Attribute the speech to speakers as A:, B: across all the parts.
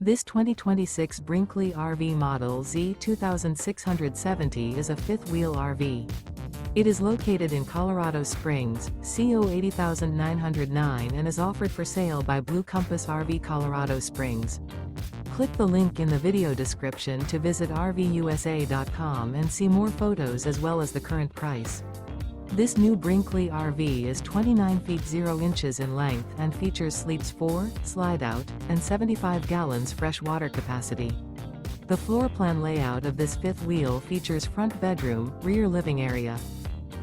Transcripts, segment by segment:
A: This 2026 Brinkley RV Model Z 2670 is a fifth-wheel RV. It is located in Colorado Springs, CO 80909 and is offered for sale by Blue Compass RV Colorado Springs. Click the link in the video description to visit RVUSA.com and see more photos as well as the current price. This new Brinkley RV is 29 feet 0 inches in length and features sleeps 4, slide-out, and 75 gallons fresh water capacity. The floor plan layout of this fifth wheel features front bedroom, rear living area.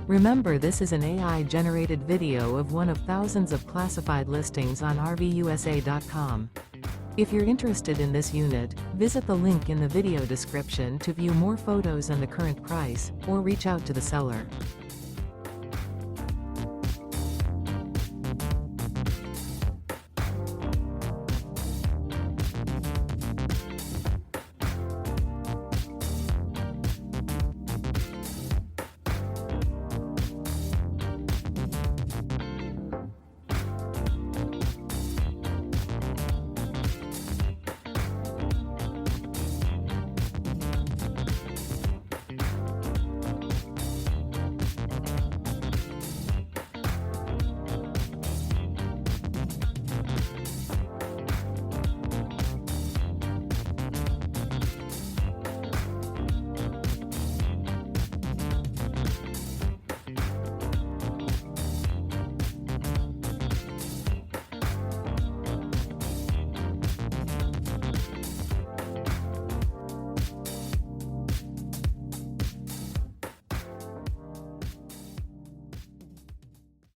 A: Remember, this is an AI-generated video of one of thousands of classified listings on RVUSA.com. If you're interested in this unit, visit the link in the video description to view more photos and the current price, or reach out to the seller.